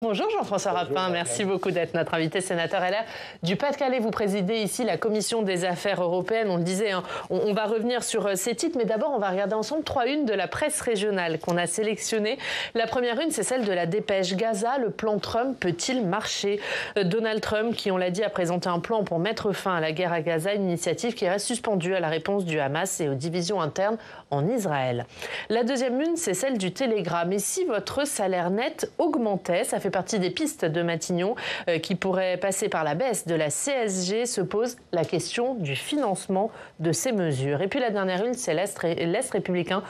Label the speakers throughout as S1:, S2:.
S1: Bonjour Jean-François Rapin, merci beaucoup d'être notre invité sénateur LR du Pas-de-Calais. Vous présidez ici la Commission des Affaires européennes, on le disait, hein, on va revenir sur ces titres, mais d'abord on va regarder ensemble 3 unes de la presse régionale qu'on a sélectionnées. La première une, c'est celle de la dépêche. Gaza, le plan Trump peut-il marcher? Donald Trump, qui on l'a dit, a présenté un plan pour mettre fin à la guerre à Gaza, une initiative qui reste suspendue à la réponse du Hamas et aux divisions internes en Israël. La deuxième une, c'est celle du Télégramme. Et si votre salaire net augmentait, ça fait partie des pistes de Matignon qui pourrait passer par la baisse de la CSG, se pose la question du financement de ces mesures. Et puis la dernière une, c'est l'Est républicain.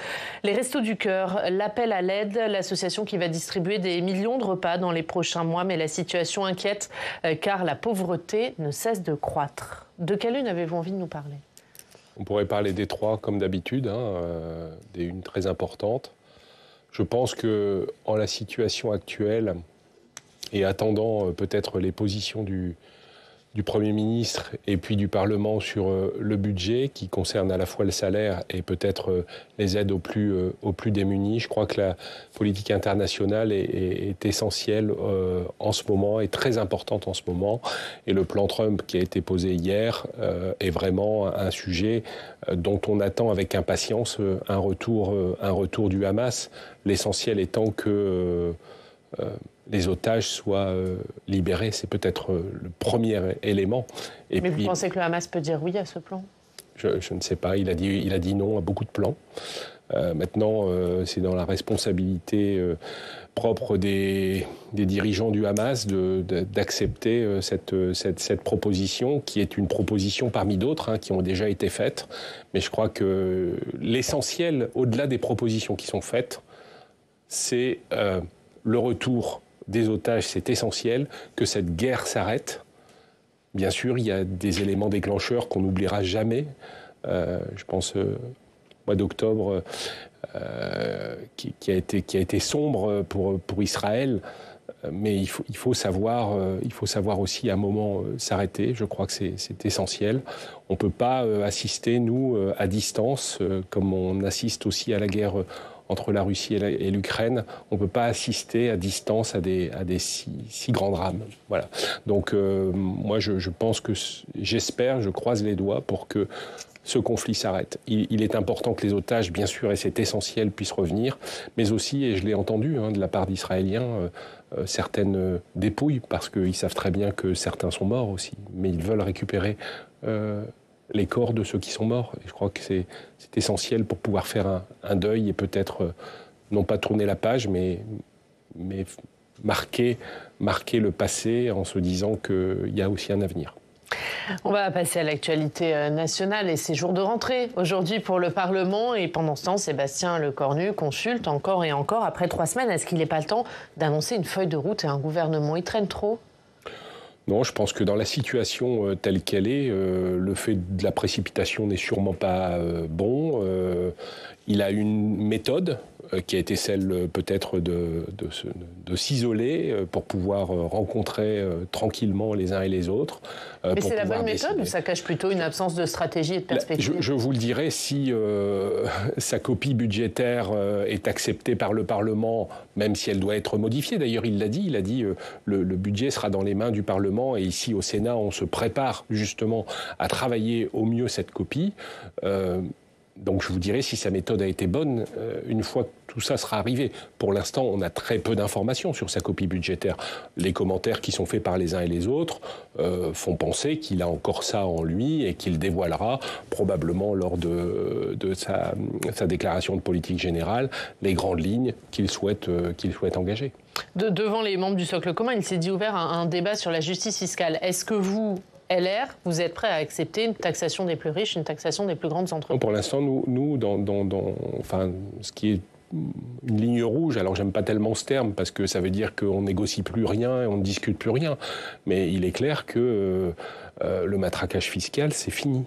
S1: Les Restos du Cœur, l'appel à l'aide, l'association qui va distribuer des millions de repas dans les prochains mois, mais la situation inquiète car la pauvreté ne cesse de croître. De quelle une avez-vous envie de nous parler ?
S2: On pourrait parler des trois comme d'habitude, des unes très importantes. Je pense qu'en la situation actuelle, et attendant peut-être les positions du Premier ministre et puis du Parlement sur le budget qui concerne à la fois le salaire et peut-être les aides aux plus démunis. Je crois que la politique internationale est essentielle en ce moment, est très importante en ce moment. Et le plan Trump qui a été posé hier est vraiment un sujet dont on attend avec impatience un retour du Hamas. L'essentiel étant que les otages soient libérés, c'est peut-être le premier élément.
S1: Et mais puis, vous pensez que le Hamas peut dire oui à ce plan ?
S2: Je ne sais pas, il a dit non à beaucoup de plans. Maintenant, c'est dans la responsabilité propre des dirigeants du Hamas d'accepter cette proposition, qui est une proposition parmi d'autres qui ont déjà été faites. Mais je crois que l'essentiel, au-delà des propositions qui sont faites, c'est le retour des otages, c'est essentiel, que cette guerre s'arrête. Bien sûr, il y a des éléments déclencheurs qu'on n'oubliera jamais. Je pense au mois d'octobre qui a été sombre pour Israël. Mais il faut savoir aussi à un moment s'arrêter. Je crois que c'est essentiel. On ne peut pas assister, nous, à distance, comme on assiste aussi à la guerre entre la Russie et l'Ukraine. On ne peut pas assister à distance à des si grands drames. Voilà. Donc moi, je pense que j'espère, je croise les doigts pour que ce conflit s'arrête. Il est important que les otages, bien sûr, et c'est essentiel, puissent revenir, mais aussi, et je l'ai entendu de la part d'Israéliens, certaines dépouilles, parce qu'ils savent très bien que certains sont morts aussi, mais ils veulent récupérer les corps de ceux qui sont morts. Et je crois que c'est essentiel pour pouvoir faire un deuil et peut-être, non pas tourner la page, mais marquer le passé en se disant qu'il y a aussi un avenir.
S1: On va passer à l'actualité nationale et ces jours de rentrée aujourd'hui pour le Parlement. Et pendant ce temps, Sébastien Lecornu consulte encore et encore. Après 3 semaines, est-ce qu'il n'est pas le temps d'annoncer une feuille de route et un gouvernement ? Il traîne trop ?
S2: Non, je pense que dans la situation telle qu'elle est, le fait de la précipitation n'est sûrement pas bon. Il a une méthode qui a été celle peut-être de s'isoler pour pouvoir rencontrer tranquillement les uns et les autres.
S1: Mais c'est la bonne méthode ou ça cache plutôt une absence de stratégie et de perspective ?
S2: Je vous le dirai, si sa copie budgétaire est acceptée par le Parlement, même si elle doit être modifiée. D'ailleurs, il a dit le budget sera dans les mains du Parlement et ici au Sénat, on se prépare justement à travailler au mieux cette copie. Donc je vous dirai si sa méthode a été bonne une fois que tout ça sera arrivé. Pour l'instant, on a très peu d'informations sur sa copie budgétaire. Les commentaires qui sont faits par les uns et les autres font penser qu'il a encore ça en lui et qu'il dévoilera probablement lors de sa déclaration de politique générale les grandes lignes qu'il souhaite engager.
S1: Devant les membres du socle commun, il s'est dit ouvert un débat sur la justice fiscale. Est-ce que vous, LR, vous êtes prêt à accepter une taxation des plus riches, une taxation des plus grandes entreprises ?
S2: Pour l'instant, nous enfin, ce qui est une ligne rouge, alors j'aime pas tellement ce terme, parce que ça veut dire qu'on négocie plus rien et on ne discute plus rien. Mais il est clair que le matraquage fiscal, c'est fini.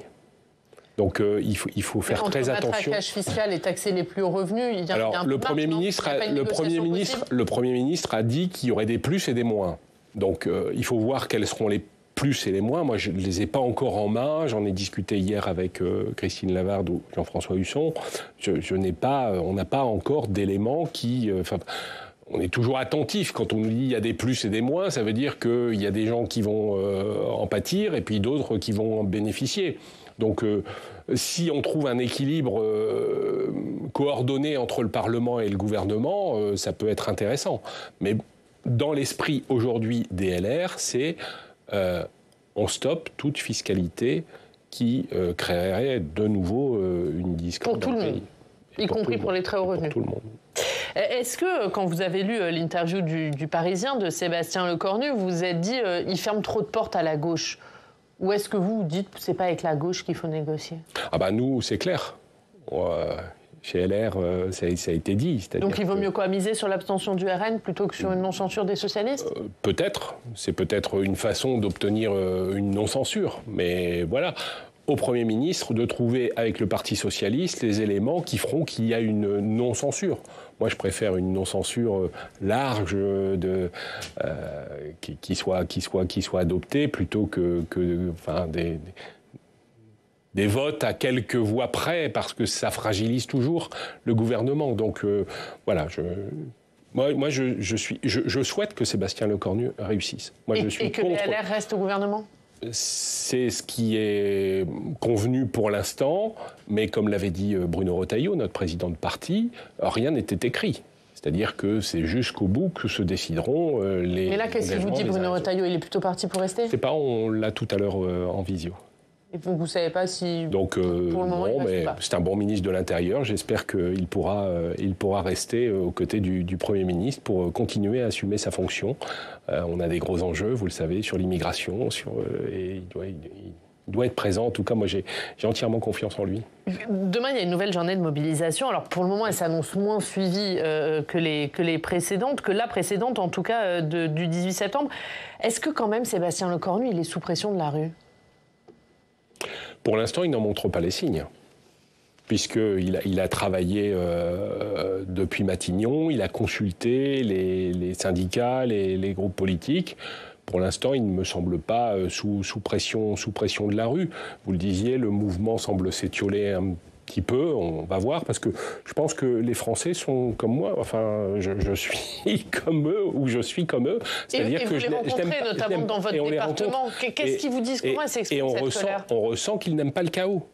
S2: Donc il faut faire très attention.
S1: Le matraquage fiscal et taxer les plus hauts revenus,
S2: le Premier ministre a dit qu'il y aurait des plus et des moins. Donc il faut voir quels seront les plus et les moins. Moi, je ne les ai pas encore en main. J'en ai discuté hier avec Christine Lavarde ou Jean-François Husson. On n'a pas encore d'éléments qui... on est toujours attentif quand on nous dit il y a des plus et des moins, ça veut dire qu'il y a des gens qui vont en pâtir et puis d'autres qui vont en bénéficier. Donc si on trouve un équilibre coordonné entre le Parlement et le gouvernement, ça peut être intéressant. Mais dans l'esprit aujourd'hui des LR, c'est on stoppe toute fiscalité qui créerait de nouveau une discorde
S1: pour tout le monde, y compris pour les très hauts revenus.
S2: Pour tout le monde.
S1: Est-ce que, quand vous avez lu l'interview du Parisien de Sébastien Lecornu, vous vous êtes dit il ferme trop de portes à la gauche? Ou est-ce que vous dites que c'est pas avec la gauche qu'il faut négocier? Ah
S2: bah nous, c'est clair. Chez LR, ça a été dit.
S1: Donc il vaut mieux quoi, miser sur l'abstention du RN plutôt que sur une non-censure des socialistes?
S2: Peut-être. C'est peut-être une façon d'obtenir une non-censure. Mais voilà, au Premier ministre de trouver avec le Parti socialiste les éléments qui feront qu'il y a une non-censure. Moi, je préfère une non-censure large qui soit adoptée plutôt que des votes à quelques voix près, parce que ça fragilise toujours le gouvernement. Donc voilà, je souhaite que Sébastien Lecornu réussisse. Moi, je suis
S1: et que les LR restent au gouvernement?
S2: C'est ce qui est convenu pour l'instant, mais comme l'avait dit Bruno Retailleau, notre président de parti, rien n'était écrit. C'est-à-dire que c'est jusqu'au bout que se décideront les...
S1: Mais là, qu'est-ce qu'il vous dit, Bruno Retailleau? Il est plutôt parti pour rester?
S2: Je sais pas, on l'a tout à l'heure en visio.
S1: Et donc vous ne savez pas si...
S2: Donc, pour le moment, non, mais c'est un bon ministre de l'Intérieur. J'espère qu'il pourra rester aux côtés du Premier ministre pour continuer à assumer sa fonction. On a des gros enjeux, vous le savez, sur l'immigration, et il doit être présent. En tout cas, moi, j'ai entièrement confiance en lui.
S1: Demain, il y a une nouvelle journée de mobilisation. Alors, pour le moment, elle s'annonce moins suivie que les précédentes, que la précédente, en tout cas, du 18 septembre. Est-ce que, quand même, Sébastien Lecornu, il est sous pression de la rue?
S2: Pour l'instant, il n'en montre pas les signes, puisqu'il a travaillé depuis Matignon, il a consulté les syndicats, les groupes politiques. Pour l'instant, il ne me semble pas sous pression de la rue. Vous le disiez, le mouvement semble s'étioler un petit peu, on va voir, parce que je pense que les Français sont comme moi, enfin, je suis comme eux, ou je suis comme eux.
S1: C'est-à-dire que vous les rencontrez, notamment dans votre département. Qu'est-ce qu'ils vous disent? Comment s'exprime cette colère?
S2: On ressent qu'ils n'aiment pas le chaos.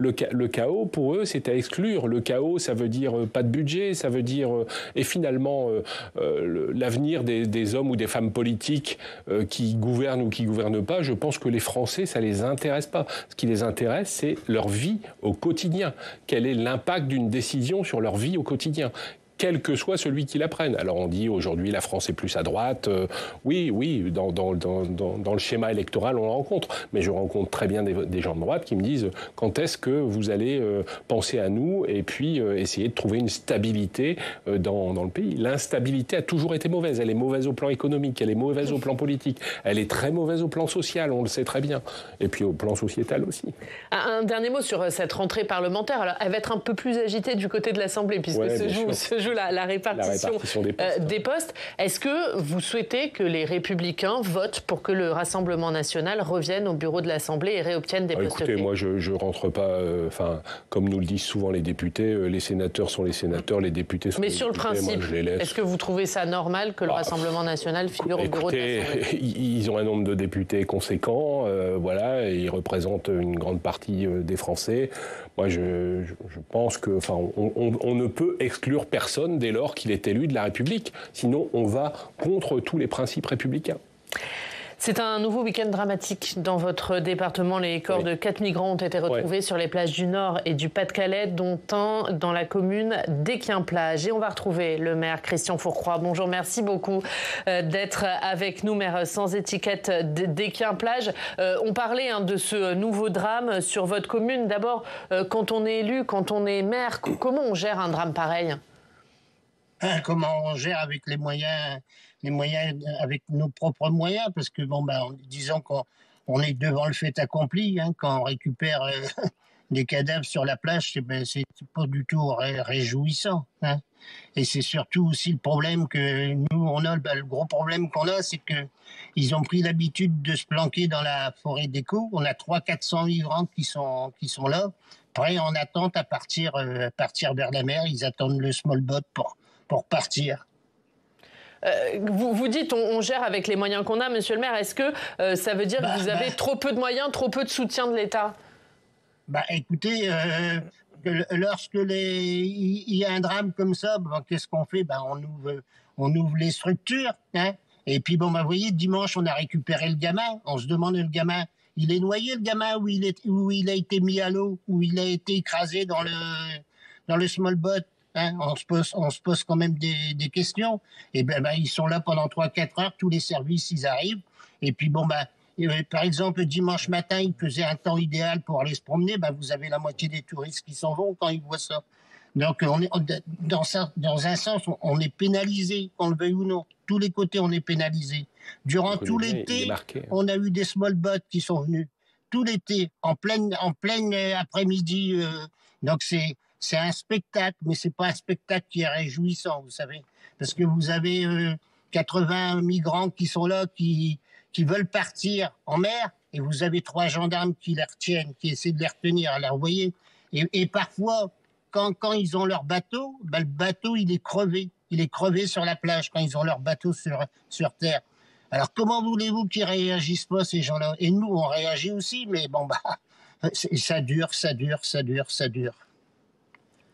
S2: Le chaos, pour eux, c'est à exclure. Le chaos, ça veut dire pas de budget, ça veut dire... et finalement, l'avenir des hommes ou des femmes politiques qui gouvernent ou qui gouvernent pas, je pense que les Français, ça les intéresse pas. Ce qui les intéresse, c'est leur vie au quotidien. Quel est l'impact d'une décision sur leur vie au quotidien ? Quel que soit celui qui la prenne. Alors on dit aujourd'hui la France est plus à droite. Oui, dans le schéma électoral on le rencontre. Mais je rencontre très bien des gens de droite qui me disent quand est-ce que vous allez penser à nous et puis essayer de trouver une stabilité dans le pays. L'instabilité a toujours été mauvaise. Elle est mauvaise au plan économique, elle est mauvaise au plan politique, elle est très mauvaise au plan social, on le sait très bien. Et puis au plan sociétal aussi.
S1: Un dernier mot sur cette rentrée parlementaire. Alors elle va être un peu plus agitée du côté de l'Assemblée puisque se joue la répartition des postes. Est-ce que vous souhaitez que les Républicains votent pour que le Rassemblement national revienne au bureau de l'Assemblée et réobtienne des postes clés?
S2: Écoutez, moi je rentre pas, comme nous le disent souvent les députés, les sénateurs sont les sénateurs, les députés sont les députés. Mais sur le principe,
S1: est-ce que vous trouvez ça normal que le Rassemblement national figure au bureau de l'Assemblée?
S2: Ils ont un nombre de députés conséquent, voilà, et ils représentent une grande partie des Français. Moi, je pense que, on ne peut exclure personne dès lors qu'il est élu de la République. Sinon, on va contre tous les principes républicains.
S1: C'est un nouveau week-end dramatique dans votre département. Les corps de 4 migrants ont été retrouvés sur les plages du Nord et du Pas-de-Calais, dont un dans la commune d'Équien-Plage. Et on va retrouver le maire Christian Fourcroy. Bonjour, merci beaucoup d'être avec nous, maire sans étiquette d'Équien-Plage. On parlait de ce nouveau drame sur votre commune. D'abord, quand on est élu, quand on est maire, comment on gère un drame pareil ?
S3: Comment on gère avec les moyens, avec nos propres moyens, parce que disons qu'on est devant le fait accompli, quand on récupère des cadavres sur la plage, c'est pas du tout réjouissant. Et c'est surtout aussi le problème que nous on a, le gros problème qu'on a, c'est que ils ont pris l'habitude de se planquer dans la forêt d'Écaux. On a 300-400 migrantes qui sont là, prêts en attente à partir vers la mer. Ils attendent le small boat pour partir.
S1: Vous dites on gère avec les moyens qu'on a, monsieur le maire. Est-ce que ça veut dire que vous avez trop peu de moyens, trop peu de soutien de l'État?
S3: Écoutez, lorsque il y a un drame comme ça, qu'est-ce qu'on fait? On ouvre les structures, hein. Et puis vous voyez, dimanche, on a récupéré le gamin. On se demande, le gamin, il est noyé, le gamin, où il a été mis à l'eau, où il a été écrasé dans le small boat. Hein, on se pose quand même des questions. Et ils sont là pendant 3-4 heures, tous les services, ils arrivent. Et puis par exemple, dimanche matin, il faisait un temps idéal pour aller se promener. Vous avez la moitié des touristes qui s'en vont quand ils voient ça. Donc, dans un sens, on est pénalisé, qu'on le veuille ou non. Tous les côtés, on est pénalisé. Durant tout l'été, on a eu des small boats qui sont venus. Tout l'été, en pleine après-midi. Donc, c'est un spectacle, mais c'est pas un spectacle qui est réjouissant, vous savez. Parce que vous avez 80 migrants qui sont là, qui veulent partir en mer, et vous avez 3 gendarmes qui les retiennent, qui essaient de les retenir. Alors, vous voyez, et parfois, quand ils ont leur bateau, le bateau, il est crevé. Il est crevé sur la plage quand ils ont leur bateau sur terre. Alors, comment voulez-vous qu'ils réagissent pas, ces gens-là? Et nous, on réagit aussi, mais ça dure.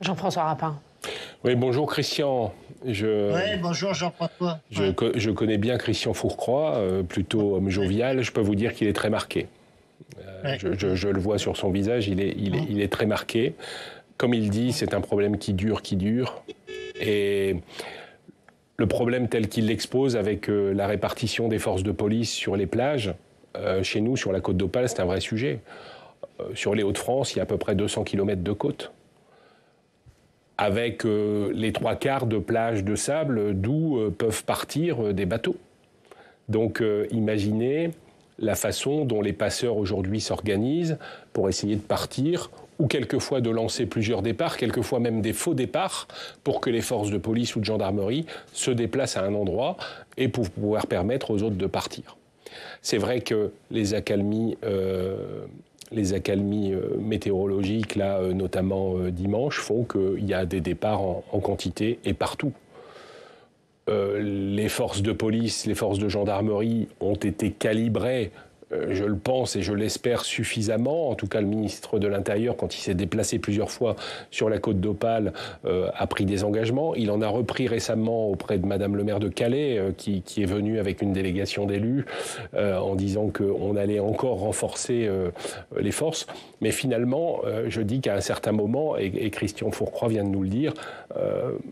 S1: Jean-François Rapin.
S2: Oui, bonjour Christian.
S3: Oui, bonjour Jean-François.
S2: Je connais bien Christian Fourcroy, plutôt homme jovial. Je peux vous dire qu'il est très marqué. Je le vois sur son visage, il est très marqué. Comme il dit, c'est un problème qui dure. Et le problème tel qu'il l'expose avec la répartition des forces de police sur les plages, chez nous, sur la côte d'Opale, c'est un vrai sujet. Sur les Hauts-de-France, il y a à peu près 200 km de côte, avec les 3/4 de plages de sable d'où peuvent partir des bateaux. Donc imaginez la façon dont les passeurs aujourd'hui s'organisent pour essayer de partir, ou quelquefois de lancer plusieurs départs, quelquefois même des faux départs, pour que les forces de police ou de gendarmerie se déplacent à un endroit et pour pouvoir permettre aux autres de partir. C'est vrai que les accalmies météorologiques, là, notamment dimanche, font qu'il y a des départs en quantité et partout. Les forces de police, les forces de gendarmerie ont été calibrées, je le pense et je l'espère suffisamment. En tout cas, le ministre de l'Intérieur, quand il s'est déplacé plusieurs fois sur la côte d'Opale, a pris des engagements. Il en a repris récemment auprès de Madame le maire de Calais, qui est venue avec une délégation d'élus en disant qu'on allait encore renforcer les forces. Mais finalement, je dis qu'à un certain moment, et Christian Fourcroy vient de nous le dire,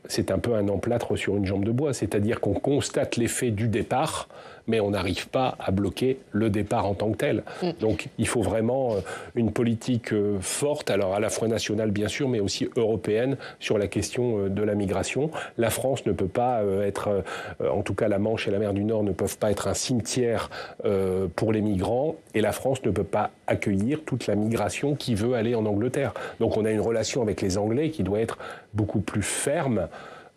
S2: c'est un peu un emplâtre sur une jambe de bois. C'est-à-dire qu'on constate l'effet du départ, mais on n'arrive pas à bloquer le départ en tant que tel. Donc il faut vraiment une politique forte, alors à la fois nationale bien sûr, mais aussi européenne sur la question de la migration. La France ne peut pas être, en tout cas la Manche et la mer du Nord ne peuvent pas être un cimetière pour les migrants, et la France ne peut pas accueillir toute la migration qui veut aller en Angleterre. Donc on a une relation avec les Anglais qui doit être beaucoup plus ferme,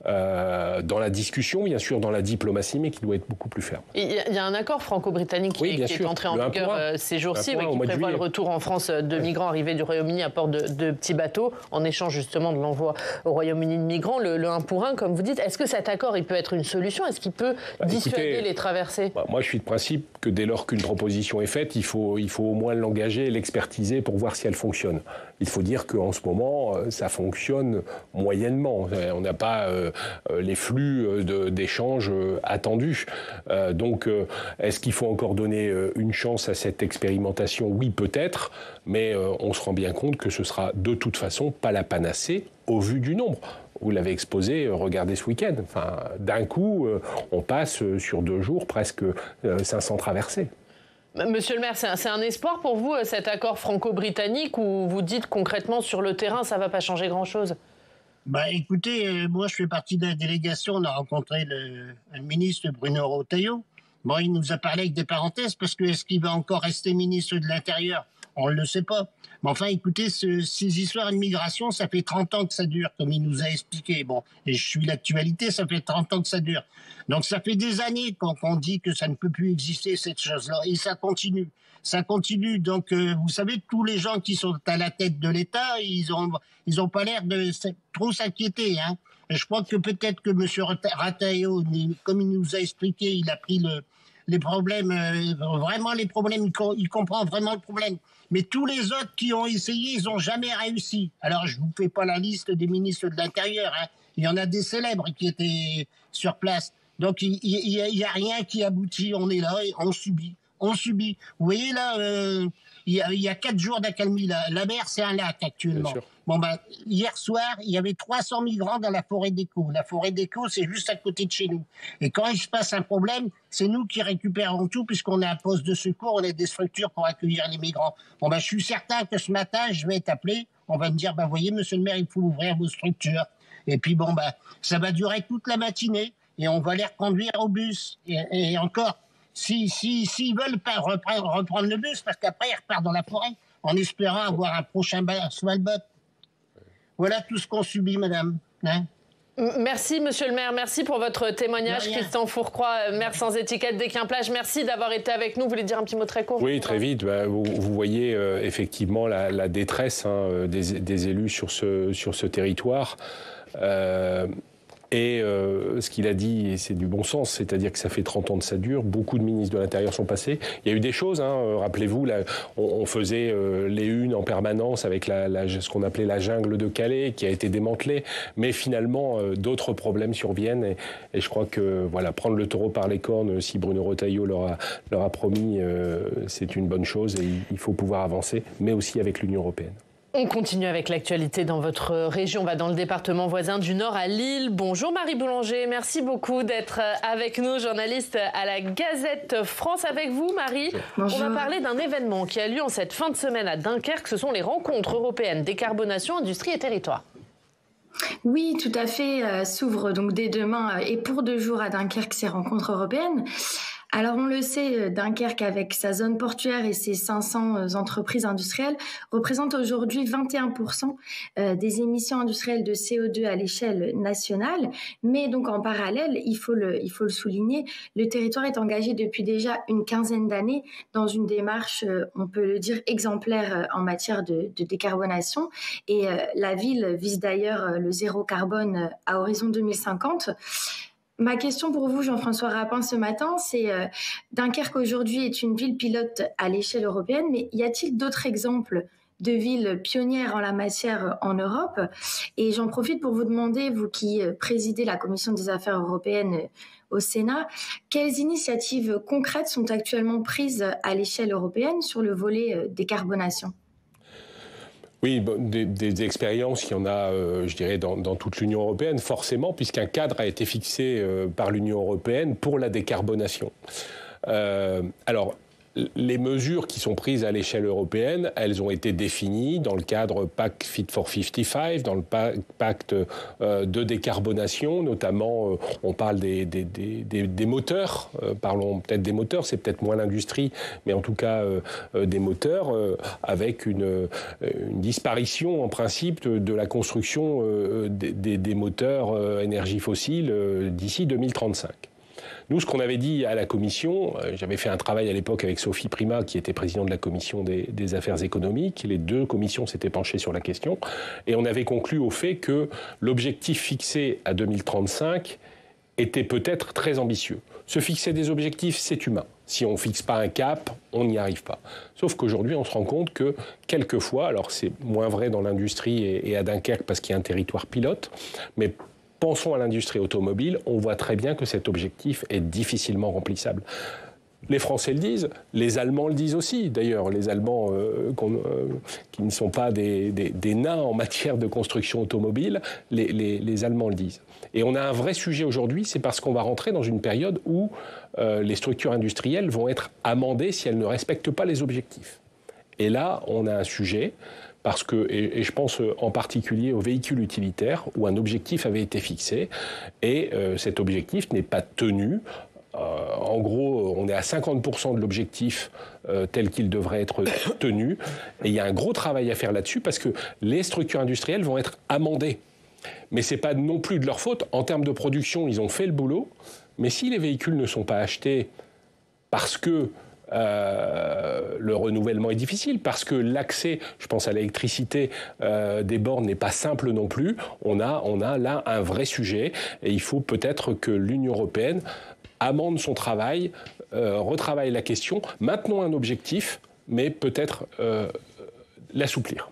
S2: dans la discussion, bien sûr, dans la diplomatie, mais qui doit être beaucoup plus ferme.
S1: Il y a un accord franco-britannique qui est entré en vigueur ces jours-ci, qui prévoit le retour en France de migrants arrivés du Royaume-Uni à bord de petits bateaux, en échange justement de l'envoi au Royaume-Uni de migrants, le 1 pour 1, comme vous dites. Est-ce que cet accord il peut être une solution? Est-ce qu'il peut dissuader les traversées?
S2: Moi, je suis de principe que dès lors qu'une proposition est faite, il faut au moins l'engager, l'expertiser pour voir si elle fonctionne. Il faut dire qu'en ce moment, ça fonctionne moyennement. On n'a pas les flux d'échanges attendus. Donc, est-ce qu'il faut encore donner une chance à cette expérimentation? Oui, peut-être, mais on se rend bien compte que ce sera de toute façon pas la panacée au vu du nombre. Vous l'avez exposé, regardez ce week-end. Enfin, d'un coup, on passe sur 2 jours presque 500 traversées.
S1: Monsieur le maire, c'est un espoir pour vous, cet accord franco-britannique, où vous dites concrètement sur le terrain, ça ne va pas changer grand-chose?
S3: Écoutez, moi je fais partie de la délégation, on a rencontré le ministre Bruno Retailleau. Bon, il nous a parlé avec des parenthèses, parce que est-ce qu'il va encore rester ministre de l'Intérieur? On ne le sait pas. Mais enfin, écoutez, ces histoires de migration, ça fait 30 ans que ça dure, comme il nous a expliqué. Bon, et je suis l'actualité, ça fait 30 ans que ça dure. Donc ça fait des années qu'on dit que ça ne peut plus exister, cette chose-là. Et ça continue. Ça continue. Donc, vous savez, tous les gens qui sont à la tête de l'État, ils ont pas l'air de trop s'inquiéter, hein. Je crois que peut-être que M. Rataillot, comme il nous a expliqué, il a pris les problèmes, vraiment les problèmes, il comprend vraiment le problème. Mais tous les autres qui ont essayé, ils n'ont jamais réussi. Alors, je ne vous fais pas la liste des ministres de l'Intérieur. Hein. Il y en a des célèbres qui étaient sur place. Donc, il n'y a rien qui aboutit. On est là et on subit. On subit. Vous voyez, là, il y a 4 jours d'accalmie. La mer, c'est un lac actuellement. Bon, hier soir, il y avait 300 migrants dans la forêt d'Écho. La forêt d'Écho, c'est juste à côté de chez nous. Et quand il se passe un problème, c'est nous qui récupérons tout, puisqu'on est un poste de secours, on a des structures pour accueillir les migrants. Bon, je suis certain que ce matin, je vais être appelé. On va me dire, voyez, monsieur le maire, il faut ouvrir vos structures. Et puis, ça va durer toute la matinée. Et on va les reconduire au bus. Et encore, s'ils veulent pas reprendre le bus, parce qu'après, ils repartent dans la forêt, en espérant avoir un prochain Svalbard. Voilà tout ce qu'on subit, madame. Hein?
S1: Merci, monsieur le maire. Merci pour votre témoignage. Christian Fourcroy, maire sans étiquette d'Équin-Plage. Merci d'avoir été avec nous. Vous voulez dire un petit mot très court?
S2: Oui, très vite. Vous voyez effectivement la détresse des élus sur ce territoire. Et ce qu'il a dit, c'est du bon sens, c'est-à-dire que ça fait 30 ans que ça dure, beaucoup de ministres de l'Intérieur sont passés. Il y a eu des choses, rappelez-vous, là, on faisait les unes en permanence avec ce qu'on appelait la jungle de Calais, qui a été démantelée, mais finalement, d'autres problèmes surviennent, et je crois que prendre le taureau par les cornes, si Bruno Retailleau leur a promis, c'est une bonne chose, et il faut pouvoir avancer, mais aussi avec l'Union européenne.
S1: On continue avec l'actualité dans votre région. On va dans le département voisin du Nord, à Lille. Bonjour Marie Boulanger, merci beaucoup d'être avec nous, journaliste à la Gazette France. Avec vous, Marie, bonjour. On va parler d'un événement qui a lieu en cette fin de semaine à Dunkerque. Ce sont les rencontres européennes décarbonation, industrie et territoire.
S4: Oui, tout à fait. S'ouvrent donc dès demain et pour 2 jours à Dunkerque ces rencontres européennes. Alors on le sait, Dunkerque avec sa zone portuaire et ses 500 entreprises industrielles représente aujourd'hui 21% des émissions industrielles de CO2 à l'échelle nationale. Mais donc en parallèle, il faut le souligner, le territoire est engagé depuis déjà une quinzaine d'années dans une démarche, on peut le dire, exemplaire en matière de décarbonation. Et la ville vise d'ailleurs le zéro carbone à horizon 2050. Ma question pour vous, Jean-François Rapin, ce matin, c'est Dunkerque aujourd'hui est une ville pilote à l'échelle européenne, mais y a-t-il d'autres exemples de villes pionnières en la matière en Europe? Et j'en profite pour vous demander, vous qui présidez la Commission des Affaires européennes au Sénat, quelles initiatives concrètes sont actuellement prises à l'échelle européenne sur le volet décarbonation?
S2: Oui, des expériences, il y en a, je dirais, dans toute l'Union européenne, forcément, puisqu'un cadre a été fixé par l'Union européenne pour la décarbonation. Alors, les mesures qui sont prises à l'échelle européenne, elles ont été définies dans le cadre Pacte Fit for 55, dans le pacte de décarbonation, notamment on parle des moteurs, parlons peut-être des moteurs, c'est peut-être moins l'industrie, mais en tout cas des moteurs, avec une disparition en principe de la construction des moteurs énergie fossile d'ici 2035. Nous, ce qu'on avait dit à la Commission, j'avais fait un travail à l'époque avec Sophie Primas, qui était présidente de la Commission des affaires économiques. Les 2 commissions s'étaient penchées sur la question. Et on avait conclu au fait que l'objectif fixé à 2035 était peut-être très ambitieux. Se fixer des objectifs, c'est humain. Si on ne fixe pas un cap, on n'y arrive pas. Sauf qu'aujourd'hui, on se rend compte que quelquefois, alors c'est moins vrai dans l'industrie et à Dunkerque parce qu'il y a un territoire pilote, mais pensons à l'industrie automobile, on voit très bien que cet objectif est difficilement remplissable. Les Français le disent, les Allemands le disent aussi. D'ailleurs, les Allemands, qui ne sont pas des nains en matière de construction automobile, les Allemands le disent. Et on a un vrai sujet aujourd'hui, c'est parce qu'on va rentrer dans une période où les structures industrielles vont être amendées si elles ne respectent pas les objectifs. Et là, on a un sujet... Parce que, et je pense en particulier aux véhicules utilitaires, où un objectif avait été fixé, et cet objectif n'est pas tenu. En gros, on est à 50% de l'objectif tel qu'il devrait être tenu. Et il y a un gros travail à faire là-dessus, parce que les structures industrielles vont être amendées. Mais ce n'est pas non plus de leur faute. En termes de production, ils ont fait le boulot. Mais si les véhicules ne sont pas achetés parce que le renouvellement est difficile parce que l'accès, je pense à l'électricité des bornes n'est pas simple non plus. On a là un vrai sujet et il faut peut-être que l'Union européenne amende son travail, retravaille la question, maintenons un objectif, mais peut-être l'assouplir.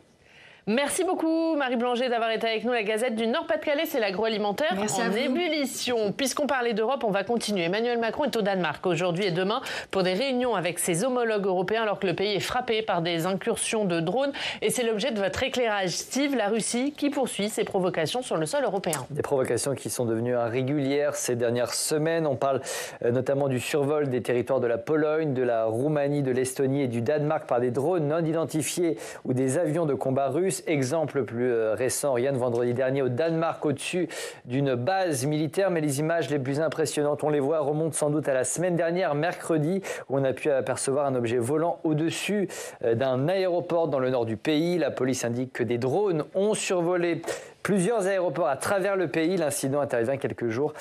S1: Merci beaucoup Marie Blanger d'avoir été avec nous. La Gazette du Nord-Pas-de-Calais, c'est l'agroalimentaire en ébullition. Puisqu'on parlait d'Europe, on va continuer. Emmanuel Macron est au Danemark aujourd'hui et demain pour des réunions avec ses homologues européens alors que le pays est frappé par des incursions de drones. Et c'est l'objet de votre éclairage, Steve, la Russie qui poursuit ses provocations sur le sol européen.
S5: Des provocations qui sont devenues régulières ces dernières semaines. On parle notamment du survol des territoires de la Pologne, de la Roumanie, de l'Estonie et du Danemark par des drones non identifiés ou des avions de combat russes. Exemple plus récent, Yann, vendredi dernier au Danemark, au-dessus d'une base militaire. Mais les images les plus impressionnantes, on les voit, remontent sans doute à la semaine dernière, mercredi, où on a pu apercevoir un objet volant au-dessus d'un aéroport dans le nord du pays. La police indique que des drones ont survolé plusieurs aéroports à travers le pays. L'incident intervient quelques jours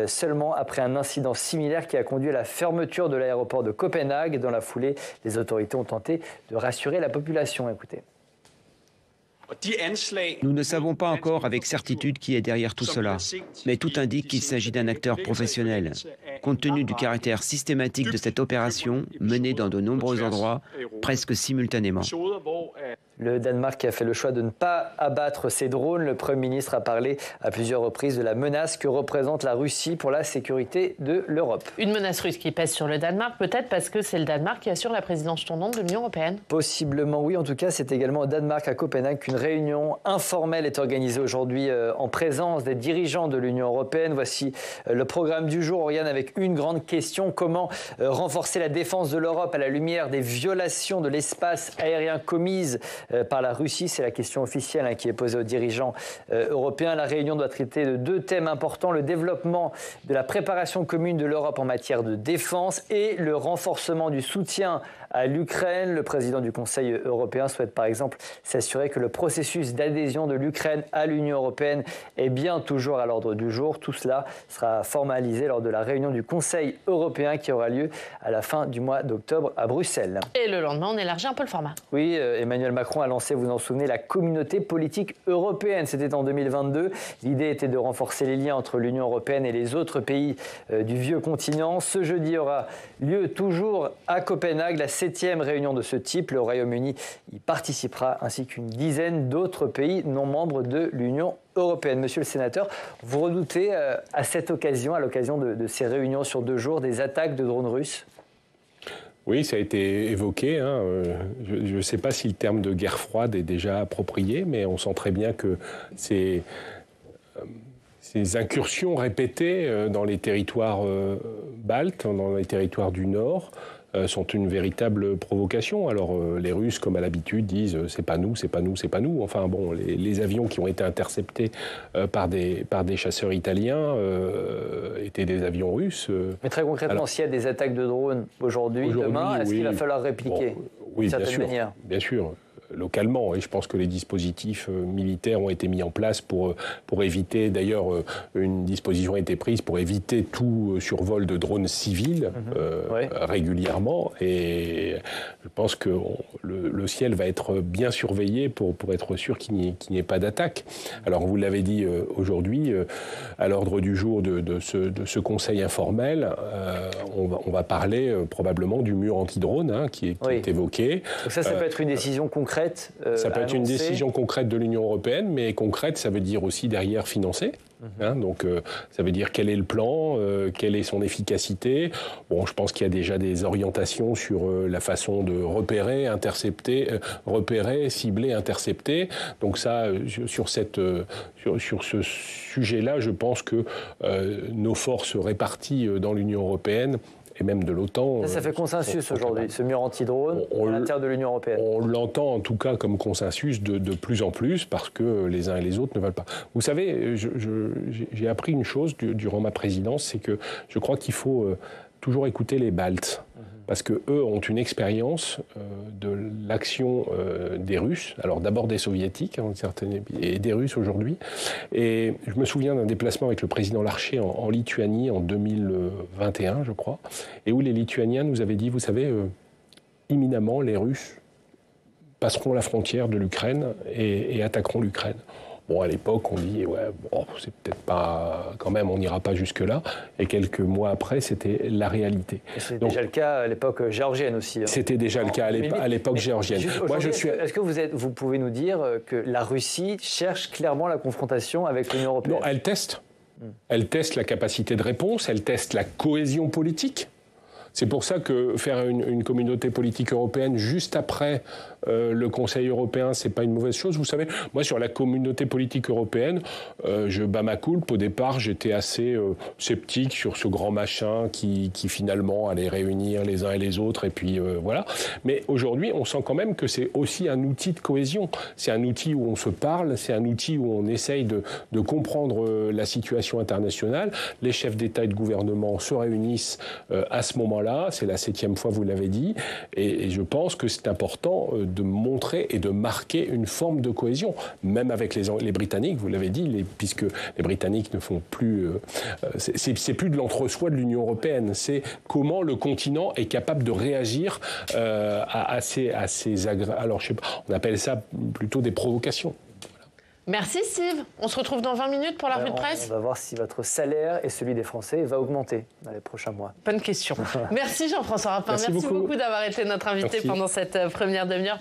S5: seulement après un incident similaire qui a conduit à la fermeture de l'aéroport de Copenhague. Dans la foulée, les autorités ont tenté de rassurer la population. Écoutez.
S6: Nous ne savons pas encore avec certitude qui est derrière tout cela, mais tout indique qu'il s'agit d'un acteur professionnel. Compte tenu du caractère systématique de cette opération, menée dans de nombreux endroits, presque simultanément.
S5: Le Danemark a fait le choix de ne pas abattre ces drones. Le Premier ministre a parlé à plusieurs reprises de la menace que représente la Russie pour la sécurité de l'Europe.
S1: Une menace russe qui pèse sur le Danemark, peut-être parce que c'est le Danemark qui assure la présidence tournante de l'Union européenne.
S5: Possiblement oui, en tout cas c'est également au Danemark, à Copenhague, qu'une réunion informelle est organisée aujourd'hui en présence des dirigeants de l'Union européenne. Voici le programme du jour, Oriane, avec une grande question: comment renforcer la défense de l'Europe à la lumière des violations de l'espace aérien commises par la Russie? C'est la question officielle qui est posée aux dirigeants européens. La réunion doit traiter de deux thèmes importants: le développement de la préparation commune de l'Europe en matière de défense et le renforcement du soutien à l'Ukraine. Le président du Conseil européen souhaite par exemple s'assurer que le processus d'adhésion de l'Ukraine à l'Union européenne est bien toujours à l'ordre du jour. Tout cela sera formalisé lors de la réunion du Conseil européen qui aura lieu à la fin du mois d'octobre à Bruxelles.
S1: Et le lendemain, on élargit un peu le format.
S5: Oui, Emmanuel Macron a lancé, vous vous en souvenez, la communauté politique européenne. C'était en 2022. L'idée était de renforcer les liens entre l'Union européenne et les autres pays du vieux continent. Ce jeudi aura lieu toujours à Copenhague la 7e réunion de ce type. Le Royaume-Uni y participera, ainsi qu'une dizaine d'autres pays non membres de l'Union européenne. Monsieur le sénateur, vous redoutez à cette occasion, à l'occasion de ces réunions sur 2 jours, des attaques de drones russes ?
S2: Oui, ça a été évoqué. Je ne sais pas si le terme de guerre froide est déjà approprié, mais on sent très bien que ces incursions répétées dans les territoires baltes, dans les territoires du Nord, sont une véritable provocation. Alors les Russes, comme à l'habitude, disent c'est pas nous, c'est pas nous, c'est pas nous. Enfin bon, les avions qui ont été interceptés par des chasseurs italiens étaient des avions russes.
S5: Mais très concrètement, s'il y a des attaques de drones aujourd'hui, demain, est-ce qu'il va falloir répliquer
S2: oui,
S5: d'une certaine manière ?
S2: Bien sûr. Localement, et je pense que les dispositifs militaires ont été mis en place pour éviter, d'ailleurs une disposition a été prise pour éviter tout survol de drones civils régulièrement, et je pense que le ciel va être bien surveillé pour être sûr qu'il n'y ait pas d'attaque. Alors vous l'avez dit aujourd'hui, à l'ordre du jour de ce conseil informel, on va parler probablement du mur anti-drone qui est évoqué.
S5: Donc ça peut être une décision concrète.
S2: Ça peut être une décision concrète de l'Union européenne, mais concrète, ça veut dire aussi derrière financée. Donc ça veut dire quel est le plan, quelle est son efficacité. Bon, je pense qu'il y a déjà des orientations sur la façon de repérer, cibler, intercepter. Donc ça, sur ce sujet-là, je pense que nos forces réparties dans l'Union européenne et même de l'OTAN...
S5: Ça fait consensus aujourd'hui, ce mur anti-drone à l'intérieur de l'Union européenne.
S2: On l'entend en tout cas comme consensus de plus en plus, parce que les uns et les autres ne veulent pas. Vous savez, j'ai appris une chose durant ma présidence, c'est que je crois qu'il faut toujours écouter les Baltes. parce qu'eux ont une expérience de l'action des Russes, alors d'abord des Soviétiques et des Russes aujourd'hui. Et je me souviens d'un déplacement avec le président Larcher en Lituanie en 2021, je crois, et où les Lituaniens nous avaient dit, vous savez, imminemment, les Russes passeront la frontière de l'Ukraine et attaqueront l'Ukraine. Bon, à l'époque, on dit, ouais, bon, c'est peut-être pas, quand même, on n'ira pas jusque-là. Et quelques mois après, c'était la réalité.
S5: C'était déjà le cas à l'époque géorgienne aussi. Hein.
S2: C'était déjà le cas à l'époque géorgienne.
S5: Moi, est-ce que vous pouvez nous dire que la Russie cherche clairement la confrontation avec l'Union européenne?
S2: Non, elle teste. Elle teste la capacité de réponse, elle teste la cohésion politique. C'est pour ça que faire une communauté politique européenne juste après le Conseil européen, c'est pas une mauvaise chose. Vous savez, moi, sur la communauté politique européenne, je bats ma coulpe. Au départ, j'étais assez sceptique sur ce grand machin qui finalement allait réunir les uns et les autres. Et puis voilà. Mais aujourd'hui, on sent quand même que c'est aussi un outil de cohésion. C'est un outil où on se parle, c'est un outil où on essaye de comprendre la situation internationale. Les chefs d'État et de gouvernement se réunissent à ce moment-là. C'est la 7e fois, vous l'avez dit. Et je pense que c'est important de montrer et de marquer une forme de cohésion, même avec les Britanniques, vous l'avez dit, puisque les Britanniques ne font plus... c'est plus de l'entre-soi de l'Union européenne, c'est comment le continent est capable de réagir à ces alors, je sais pas, on appelle ça plutôt des provocations.
S1: Merci Steve. On se retrouve dans 20 minutes pour la revue de presse.
S5: On va voir si votre salaire et celui des Français va augmenter dans les prochains mois.
S1: Bonne question. Merci Jean-François Rapin. Merci beaucoup d'avoir été notre invité pendant cette première demi-heure.